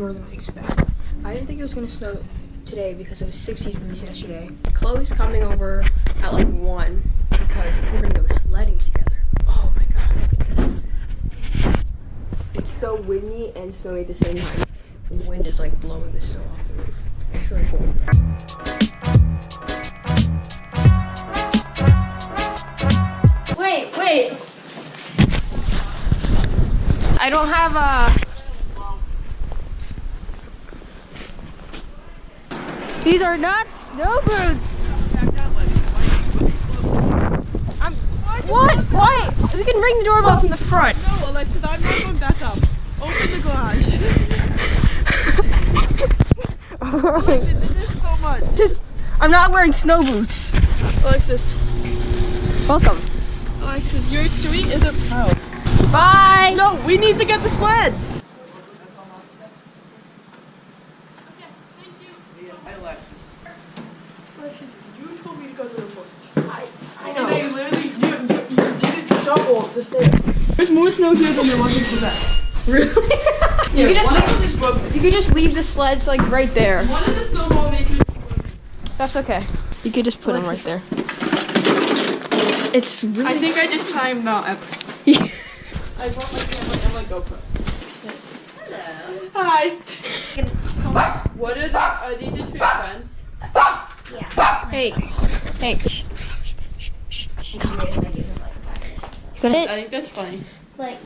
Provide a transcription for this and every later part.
more than I expected. I didn't think it was gonna snow today because it was 60 degrees yesterday. Chloe's coming over at like 1 because we're gonna go sledding together. Oh my god, look at this. It's so windy and snowy at the same time. The wind is like blowing the snow off the roof. It's really cool. Wait. I don't have These are not snow boots. What? Why? We can ring the doorbell from the front. No, Alexis, I'm not going back up. Open the garage. Alexis, this is so much. I'm not wearing snow boots. Alexis. Welcome. Alexis, your street isn't plowed. Bye. No, we need to get the sleds. Okay, thank you. Hi, Alexis. Alexis, you told me to go to the post. I know. And I literally, you didn't double the stairs. There's more snow here than there was in Quebec. Really? you could just leave the sleds like right there. One of the snowball makers. That's okay. You could just put them right there. It's really. I think I just climbed Mount Everest. I brought my camera and my GoPro. Hello. Hi. What are these just for your friends? Yeah. Hey. Come I think that's funny. Like,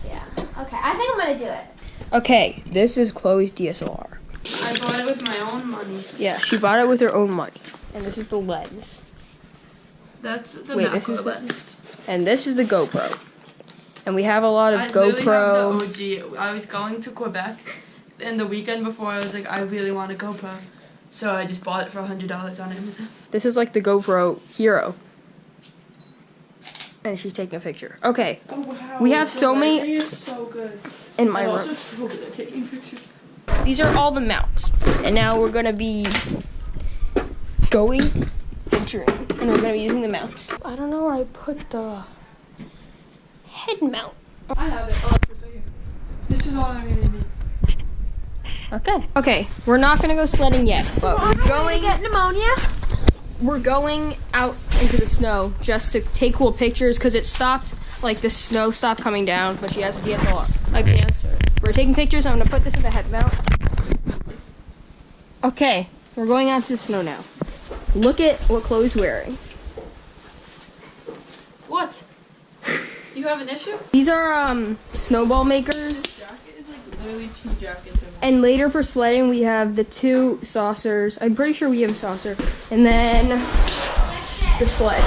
yeah. Okay, I think I'm gonna do it. Okay, this is Chloe's DSLR. I bought it with my own money. Yeah, she bought it with her own money. And this is the lens. That's the Wait, macro this is lens. And this is the GoPro. And we have a lot of I literally GoPro. have the OG. I was going to Quebec, and the weekend before I was like, I really want a GoPro. So I just bought it for $100 on Amazon. This is like the GoPro Hero. And she's taking a picture. Okay. Oh wow. We have so many is so good. in my I'm room. also so good at taking pictures. These are all the mounts. And now we're gonna be going venturing. And we're gonna be using the mounts. I don't know where I put the head mount. I have it. Oh, it's right here. This is all I really need. Okay, we're not gonna go sledding yet, but Get pneumonia? we're going out into the snow just to take cool pictures because it stopped, like the snow stopped coming down, but she has a DSLR. My pants are. We're taking pictures. I'm gonna put this in the head mount. Okay, we're going out to the snow now. Look at what Chloe's wearing. What? You have an issue? These are snowball makers. This jacket is like literally 2 jackets in one. And later for sledding, we have the 2 saucers. I'm pretty sure we have a saucer. And then the sled.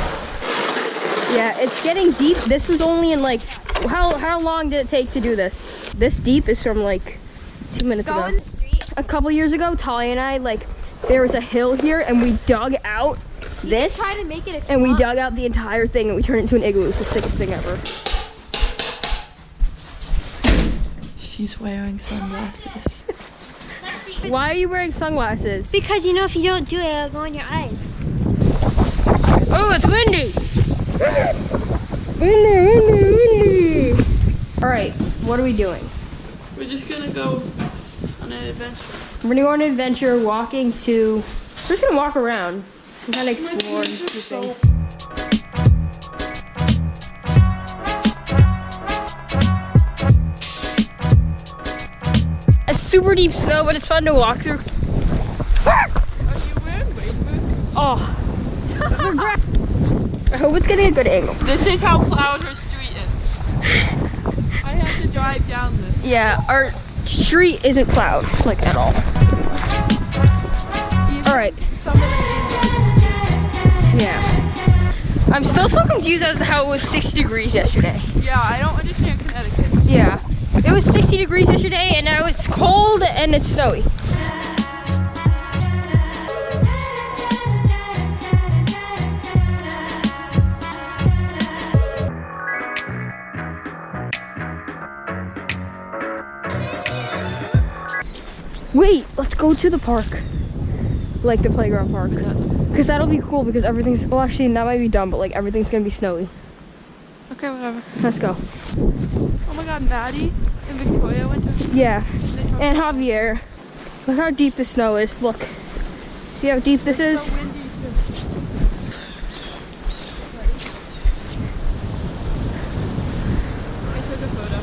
Yeah, it's getting deep. This was only in like, how long did it take to do this? This deep is from like 2 minutes Go ago. in the street. A couple years ago, Talia and I, like, there was a hill here and we dug out this. Try to make it if And you we want. dug out the entire thing and we turned it into an igloo. It's the sickest thing ever. She's wearing sunglasses. Why are you wearing sunglasses? Because you know if you don't do it, it'll go in your eyes. Oh, it's windy. Windy. All right, what are we doing? We're just gonna go on an adventure. We're gonna go on an adventure, we're just gonna walk around and kind of explore and do things. It's super deep snow, but it's fun to walk through. Are you wearing rain boots? Oh. I hope it's getting a good angle. This is how plowed her street is. I have to drive down this. Yeah, our street isn't plowed, like, at all. All right. Some of the Yeah. I'm still so confused as to how it was 60 degrees yesterday. Yeah, I don't understand Connecticut. Yeah. It was 60 degrees yesterday and now it's cold and it's snowy. Wait, let's go to the park. Like the playground park. Because that'll be cool because everything's, well actually that might be dumb, but like everything's gonna be snowy. Okay, whatever. Let's go. Oh my god, Maddie and Victoria went to Yeah. they tried And Javier. Look how deep the snow is. Look. See how deep this is? So windy too. I took a photo.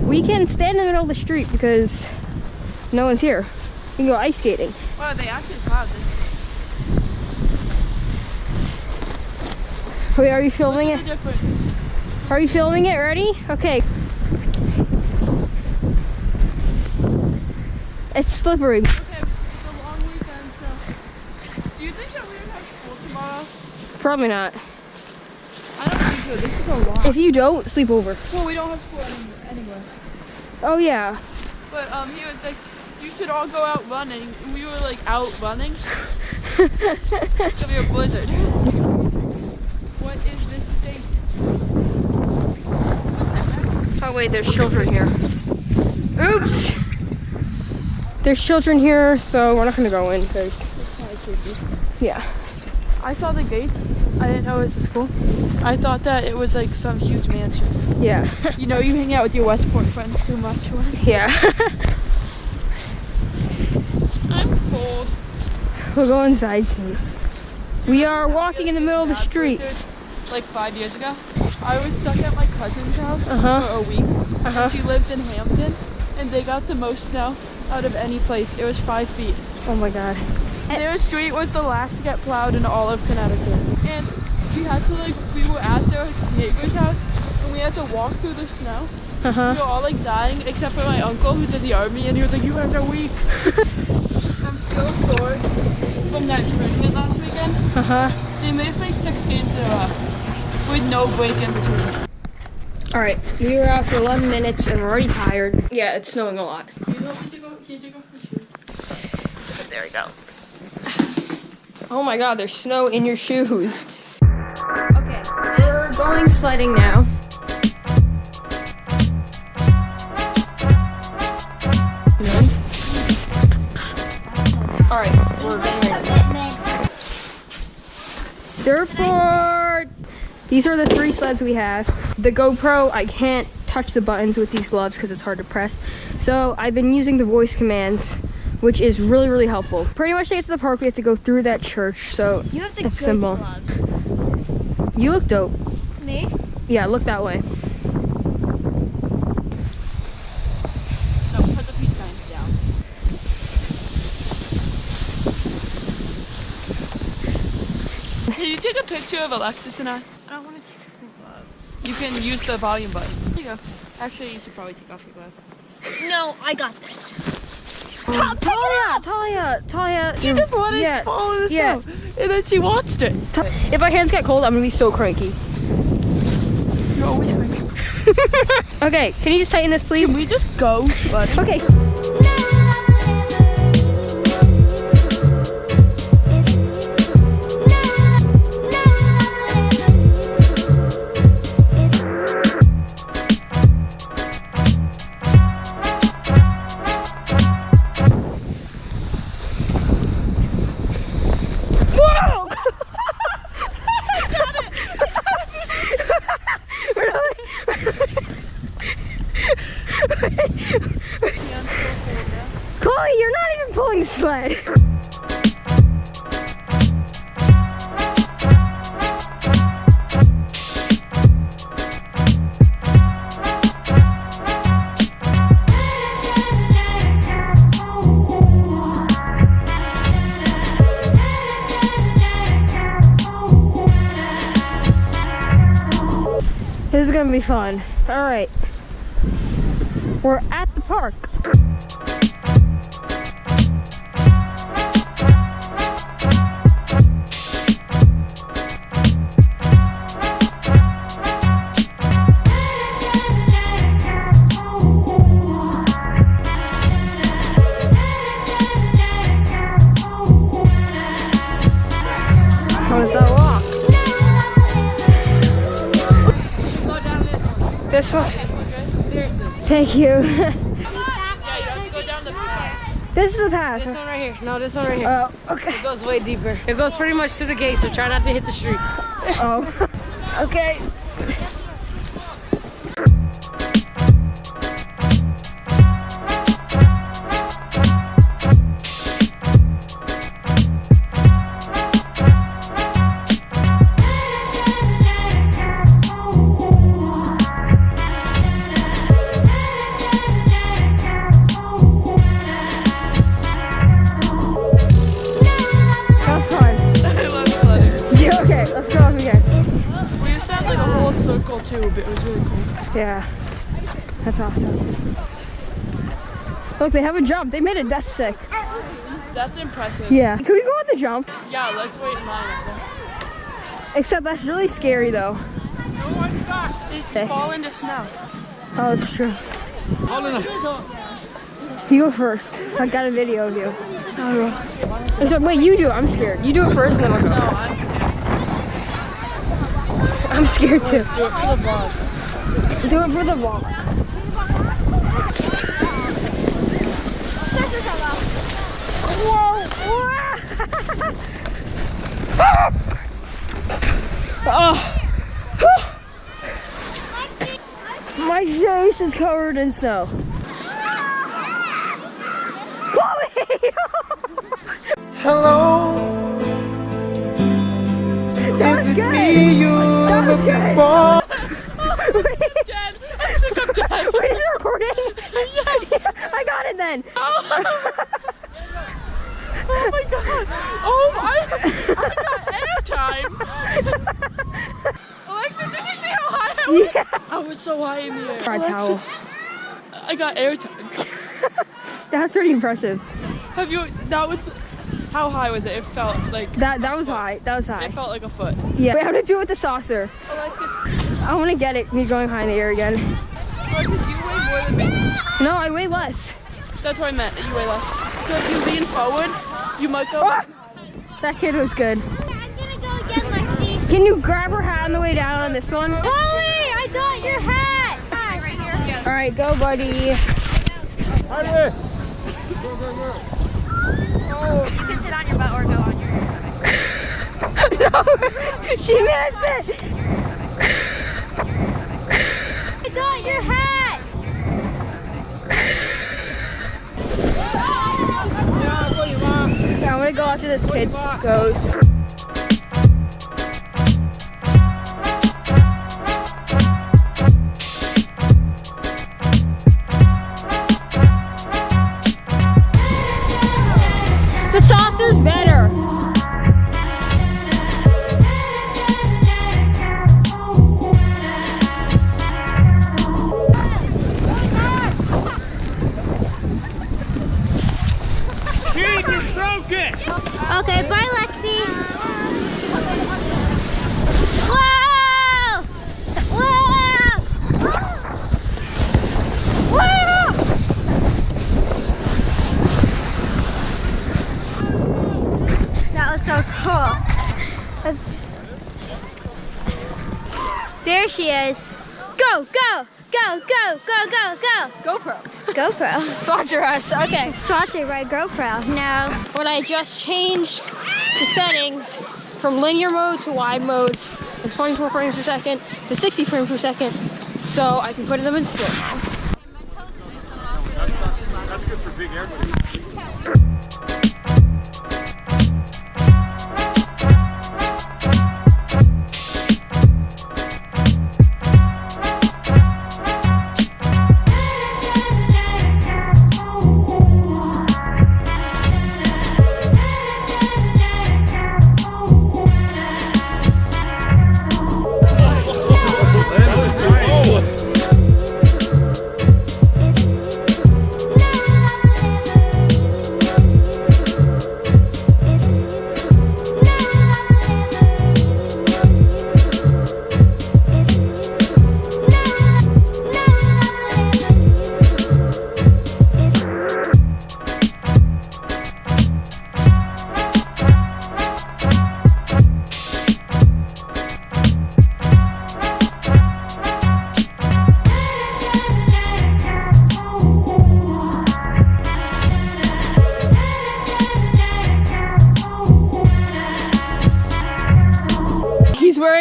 We can stand in the middle of the street because no one's here. We can go ice skating. Wow, they actually plowed this. Wait, are you filming Look it? at the difference. Are you filming it? Ready? Okay. It's slippery. Okay, it's a long weekend, so. Do you think that we would have school tomorrow? Probably not. I don't think so. This is a lot. If you don't, sleep over. Well, we don't have school anywhere. Oh yeah. But he was like, you should all go out running. And we were like out running. It's gonna be a blizzard. What is this date? Oh wait, there's children here. Oops! There's children here, so we're not gonna go in because, yeah. I saw the gates. I didn't know it was a school. I thought that it was like some huge mansion. Yeah. You know, you hang out with your Westport friends too much. Yeah. I'm cold. We'll go inside soon. We are walking in the middle of the street. Like 5 years ago, I was stuck at my cousin's house Uh-huh. for a week. And she lives in Hampton, and they got the most snow out of any place. It was 5 feet. Oh my god. Their street was the last to get plowed in all of Connecticut. And we had to we were at their neighbor's house, and we had to walk through the snow. We were all like dying, except for my uncle who's in the army, and he was like, you guys are weak. I'm still sore from that tournament last weekend. They made us play 6 games in a row with no break in between. Alright, we were out for 11 minutes and we're already tired. Yeah, it's snowing a lot. Can you take off your shoe? There we go. Oh my god, there's snow in your shoes. Okay, we're going sledding now. Alright, we're getting ready. Surfboard! These are the 3 sleds we have. The GoPro, I can't touch the buttons with these gloves because it's hard to press. So I've been using the voice commands, which is really, really helpful. Pretty much to get to the park, we have to go through that church, so You have the it's good simple. gloves. You look dope. Me? Yeah, look that way. No, put the peace signs down. Can you take a picture of Alexis and I? I don't want to take off my gloves. You can use the volume button. There you go. Actually, you should probably take off your gloves. No, I got this. Talia. She just let it fall in the snow, and then she watched it. If my hands get cold, I'm gonna be so cranky. You're always cranky. Okay, can you just tighten this, please? Can we just go sledding? Okay. Chloe, you're not even pulling the sled. This is gonna be fun. All right. We're at the park. How was that walk? Go down this one. This one? This one, good? Seriously. Thank you. Yeah, you don't This is the path. This one right here. No, this one right here. Oh, okay. It goes way deeper. It goes pretty much to the gate, so try not to hit the street. Oh, okay. Okay, let's go off again. We used to have like a whole circle too, but it was really cool. Yeah, that's awesome. Look, they have a jump. They made it death sick. That's impressive. Yeah. Can we go on the jump? Yeah, let's wait in line. Except that's really scary though. No, I forgot. They fall into snow. Oh, it's true. You go first. I got a video of you. Except, wait, you do it. I'm scared. You do it first and then I'll go. No, I'm scared. I'm scared too. Let's do it for the vlog. Do it for the vlog. Whoa! Oh. My face is covered in snow. Chloe! Hello, is it me you're looking for? Jen, I think I'm dead. Wait, is it recording? Yeah, I got it then. Oh my god. Oh, I got airtime. Alexis, did you see how high I was? Yeah. I was so high in the air. Our towel. I got airtime. That's pretty impressive. Have you, that was, how high was it? It felt like. That was high. That was high. It felt like a foot. Yeah. Wait, I'm gonna do it with the saucer. Alexis, I want to get it. Me going high in the air again. Alexis, you weigh more than me. No, I weigh less. That's what I meant, you weigh less. So if you lean forward, you might go. Ah! That kid was good. I'm gonna go again, Lexi. Can you grab her hat on the way down on this one? Chloe, I got your hat. Right here. Yeah. All right, go, buddy. You can sit on your butt or go on your No, she missed it. I got your hat. Yeah, I'm gonna go after this kid goes. The saucer's better. Okay, bye, Lexi. Whoa! Whoa! Whoa! That was so cool. There she is. Go, go, go, go, go, go, go. GoPro. GoPro. Sponsor us. Okay. Sponsored by GoPro. No. When I just changed the settings from linear mode to wide mode and 24 frames per second to 60 frames per second, so I can put them in still. That's good for big airplanes.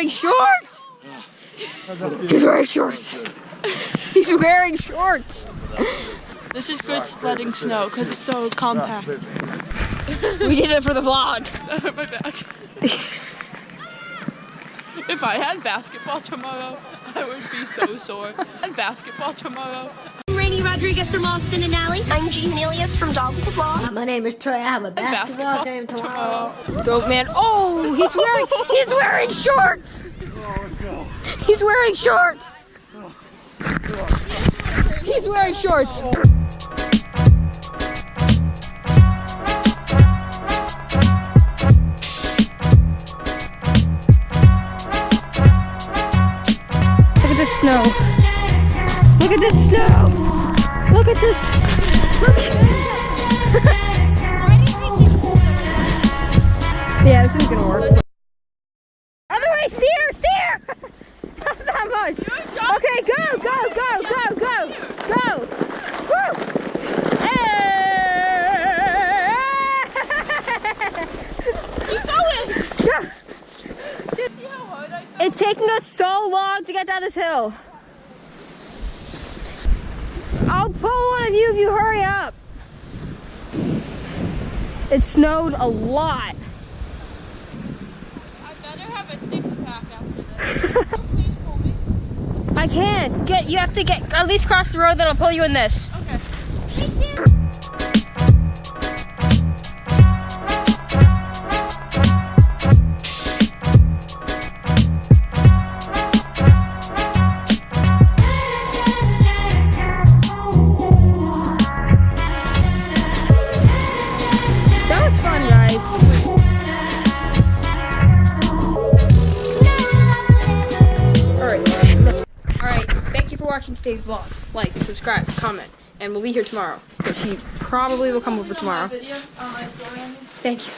wearing shorts. He's wearing shorts. He's wearing shorts. This is good sledding snow because it's so compact. We did it for the vlog. My back. If I had basketball tomorrow, I would be so sore. And basketball tomorrow. I'm Rainey Rodriguez from Austin and Alley. I'm Jean Ilias from Dog with the Vlog. My name is Troy. I have a basketball game tomorrow. Dope man. Oh, he's wearing shorts. He's wearing shorts. He's wearing shorts. Look at this snow. Look at this snow. Look at this. Look. Yeah, this is gonna work. Other way, steer. Not that much. Okay, go. Woo. Hey. Keep going! Go. See how hard I felt? It's taking us so long to get down this hill. I'll pull one of you if you hurry up. It snowed a lot. I better have a six-pack after this. Please pull me. I can't. You have to get at least cross the road, then I'll pull you in this. Okay. That was fun, guys. Alright, thank you for watching today's vlog. Like, subscribe, comment, and we'll be here tomorrow. But she probably will come over tomorrow. Thank you.